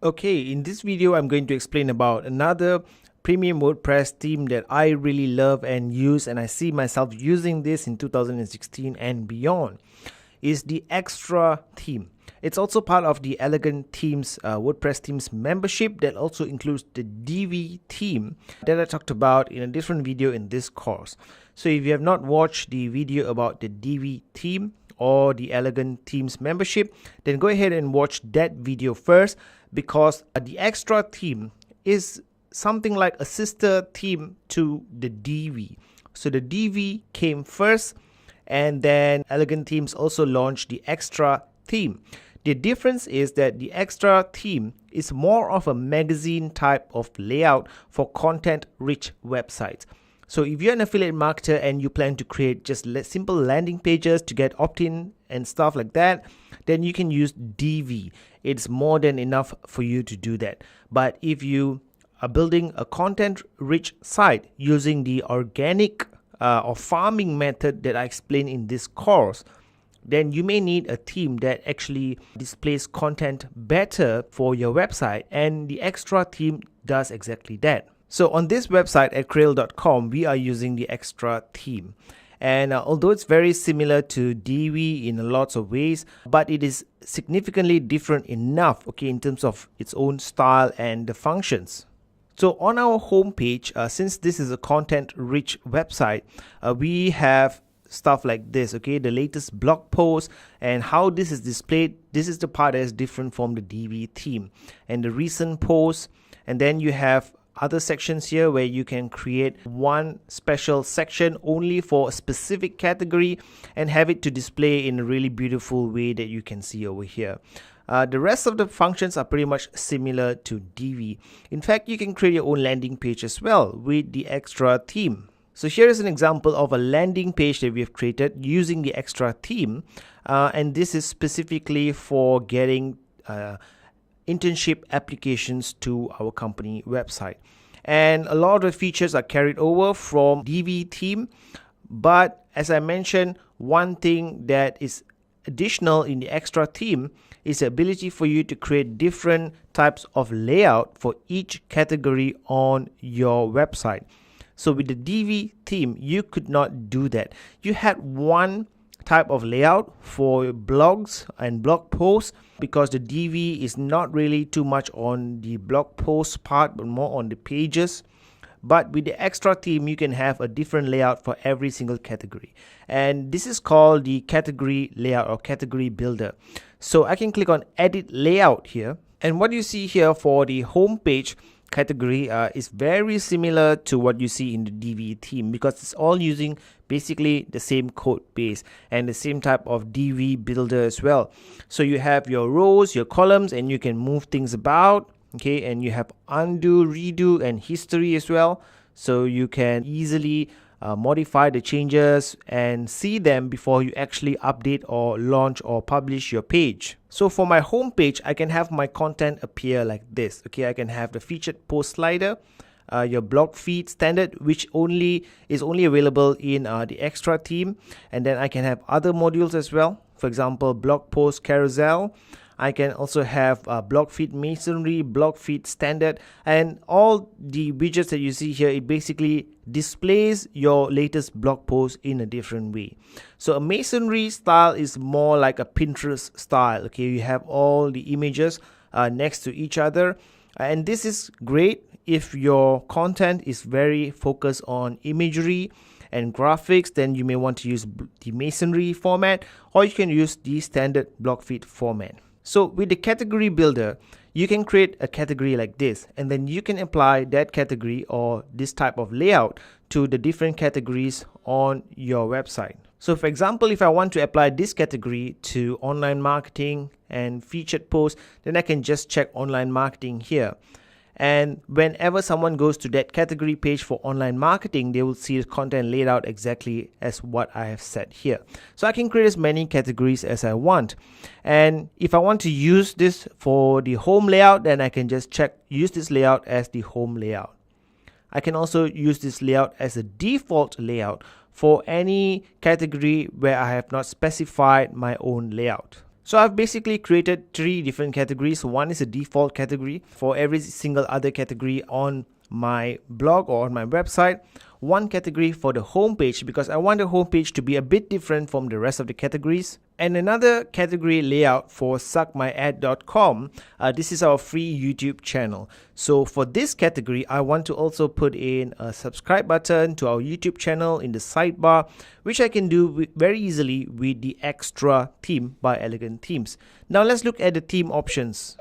Okay, in this video I'm going to explain about another premium WordPress theme that I really love and use, and I see myself using this in 2016 and beyond. Is the Extra theme. It's also part of the Elegant Themes WordPress themes membership that also includes the DV theme that I talked about in a different video in this course. So if you have not watched the video about the DV theme or the Elegant Themes membership, then go ahead and watch that video first, because the Extra theme is something like a sister theme to the DV. So the DV came first, and then Elegant Themes also launched the Extra theme. The difference is that the Extra theme is more of a magazine type of layout for content-rich websites. So if you're an affiliate marketer and you plan to create just simple landing pages to get opt-in and stuff like that, then you can use DV. It's more than enough for you to do that. But if you are building a content-rich site using the organic or farming method that I explained in this course, then you may need a theme that actually displays content better for your website, and the Extra theme does exactly that. So on this website at Crail.com, we are using the Extra theme. And although it's very similar to DV in lots of ways, but it is significantly different enough, okay, in terms of its own style and the functions. So on our homepage, since this is a content-rich website, we have stuff like this, okay, the latest blog post and how this is displayed. This is the part that is different from the DV theme, and the recent posts. And then you have other sections here where you can create one special section only for a specific category and have it to display in a really beautiful way that you can see over here. The rest of the functions are pretty much similar to DV. In fact, you can create your own landing page as well with the Extra theme. So here is an example of a landing page that we have created using the Extra theme, and this is specifically for getting internship applications to our company website. And a lot of the features are carried over from DV theme, but as I mentioned, one thing that is additional in the Extra theme is the ability for you to create different types of layout for each category on your website. So with the DV theme, you could not do that. You had one type of layout for blogs and blog posts, because the DV is not really too much on the blog post part but more on the pages. But with the Extra theme, you can have a different layout for every single category, and this is called the category layout or category builder. So I can click on edit layout here, and what you see here for the home page category is very similar to what you see in the DV theme, because it's all using basically the same code base and the same type of DV builder as well. So you have your rows, your columns, and you can move things about, okay, and you have undo, redo, and history as well, so you can easily modify the changes and see them before you actually update or launch or publish your page. So for my home page, I can have my content appear like this, okay. I can have the featured post slider, your blog feed standard, which is only available in the Extra theme, and then I can have other modules as well. For example, blog post carousel. I can also have blog feed masonry, blog feed standard, and all the widgets that you see here, it basically displays your latest blog post in a different way. So a masonry style is more like a Pinterest style, okay. You have all the images next to each other, and this is great if your content is very focused on imagery and graphics. Then you may want to use the masonry format, or you can use the standard blog feed format. So with the category builder, you can create a category like this, and then you can apply that category or this type of layout to the different categories on your website. So for example, if I want to apply this category to online marketing and featured posts, then I can just check online marketing here. And whenever someone goes to that category page for online marketing, they will see the content laid out exactly as what I have said here. So I can create as many categories as I want. And if I want to use this for the home layout, then I can just use this layout as the home layout. I can also use this layout as a default layout for any category where I have not specified my own layout. So I've basically created 3 different categories. One is a default category for every single other category on my blog or on my website. One category for the homepage because I want the homepage to be a bit different from the rest of the categories. And another category layout for suckmyad.com. This is our free YouTube channel. So for this category, I want to also put in a subscribe button to our YouTube channel in the sidebar, which I can do very easily with the extra theme by Elegant Themes. Now let's look at the theme options.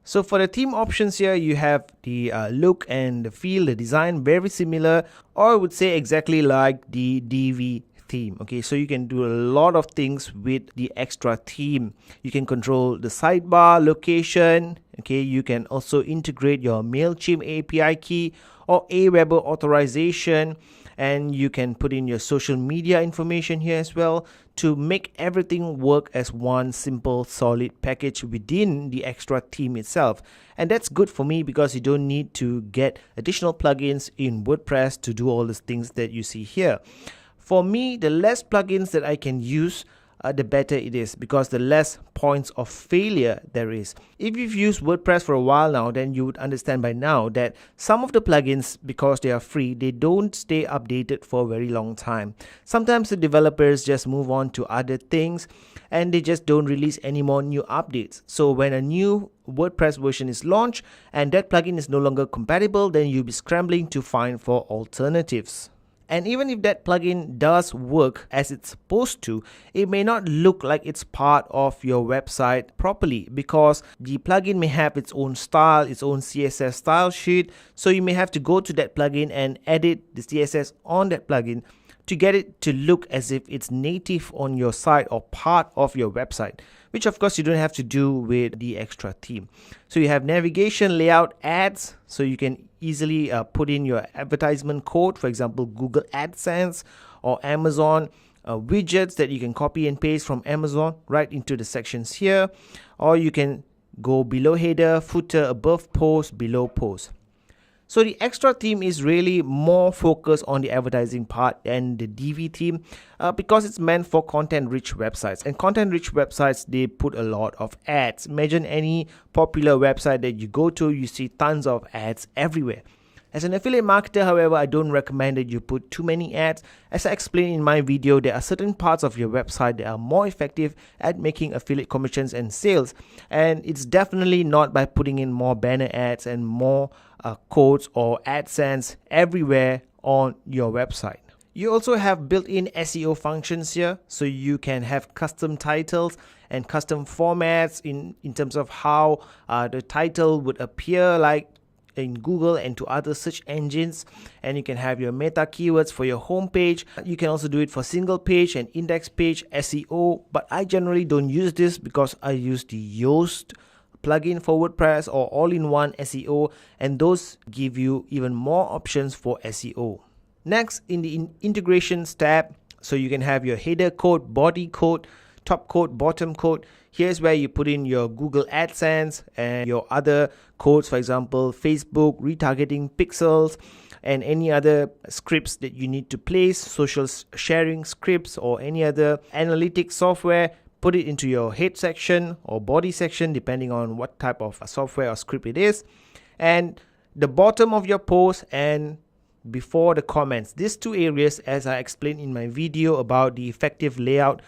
So for the theme options here, you have the look and the feel, the design, very similar, or I would say exactly like the DV theme. Okay, so you can do a lot of things with the extra theme. You can control the sidebar, location. Okay, you can also integrate your MailChimp API key or Aweber authorization, and you can put in your social media information here as well to make everything work as one simple solid package within the extra theme itself. And that's good for me because you don't need to get additional plugins in WordPress to do all these things that you see here. For me, the less plugins that I can use, the better it is, because the less points of failure there is. If you've used WordPress for a while now, then you would understand by now that some of the plugins, because they are free, they don't stay updated for a very long time. Sometimes the developers just move on to other things and they just don't release any more new updates. So when a new WordPress version is launched and that plugin is no longer compatible, then you'll be scrambling to find for alternatives. And even if that plugin does work as it's supposed to, it may not look like it's part of your website properly because the plugin may have its own style, its own CSS style sheet. So you may have to go to that plugin and edit the CSS on that plugin to get it to look as if it's native on your site or part of your website, which of course you don't have to do with the extra theme. So you have navigation, layout, ads, so you can easily put in your advertisement code, for example Google AdSense or Amazon, widgets that you can copy and paste from Amazon right into the sections here, or you can go below header, footer, above post, below post. So the extra theme is really more focused on the advertising part than the DV theme because it's meant for content-rich websites. And content-rich websites, they put a lot of ads. Imagine any popular website that you go to, you see tons of ads everywhere. As an affiliate marketer, however, I don't recommend that you put too many ads. As I explained in my video, there are certain parts of your website that are more effective at making affiliate commissions and sales. And it's definitely not by putting in more banner ads and more codes or AdSense everywhere on your website. You also have built-in SEO functions here, so you can have custom titles and custom formats in terms of how the title would appear like in Google and to other search engines, and you can have your meta keywords for your homepage. You can also do it for single page and index page SEO, but I generally don't use this because I use the Yoast plugin for WordPress or all-in-one SEO, and those give you even more options for SEO. Next, in the integrations tab, so you can have your header code, body code, top code, bottom code. Here's where you put in your Google AdSense and your other codes, for example, Facebook, retargeting pixels, and any other scripts that you need to place, social sharing scripts or any other analytics software. Put it into your head section or body section, depending on what type of software or script it is. And the bottom of your post and before the comments, these two areas, as I explained in my video about the effective layout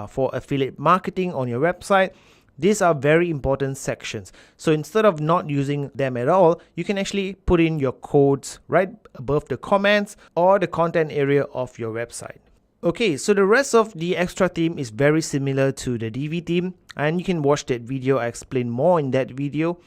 for affiliate marketing on your website, these are very important sections. So instead of not using them at all, you can actually put in your codes right above the comments or the content area of your website. Okay, so the rest of the extra theme is very similar to the DV theme, and you can watch that video. I explain more in that video.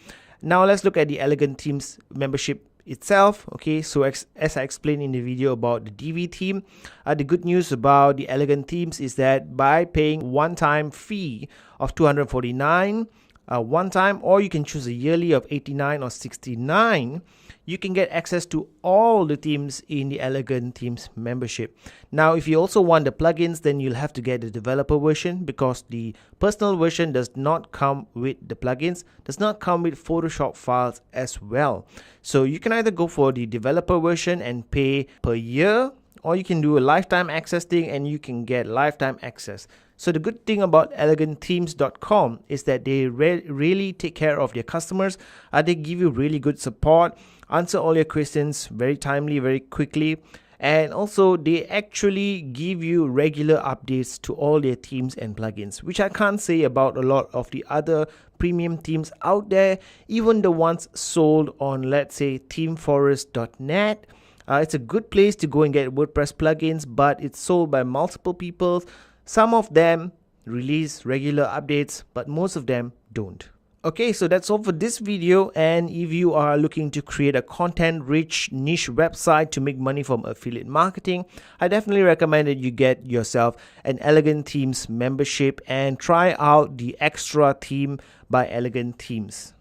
Now let's look at the Elegant Themes membership itself. Okay, so as I explained in the video about the DV theme, the good news about the Elegant Themes is that by paying one-time fee of $249 one time, or you can choose a yearly of $89 or $69, you can get access to all the themes in the Elegant Themes membership. Now, if you also want the plugins, then you'll have to get the developer version because the personal version does not come with the plugins, does not come with Photoshop files as well. So you can either go for the developer version and pay per year, or you can do a lifetime access thing and you can get lifetime access. So the good thing about elegantthemes.com is that they really take care of their customers. They give you really good support, answer all your questions very timely, very quickly. And also they actually give you regular updates to all their themes and plugins, which I can't say about a lot of the other premium themes out there, even the ones sold on, let's say, themeforest.net. It's a good place to go and get WordPress plugins, but it's sold by multiple people. Some of them release regular updates, but most of them don't. Okay, so that's all for this video, and if you are looking to create a content-rich niche website to make money from affiliate marketing, I definitely recommend that you get yourself an Elegant Themes membership and try out the Extra theme by Elegant Themes.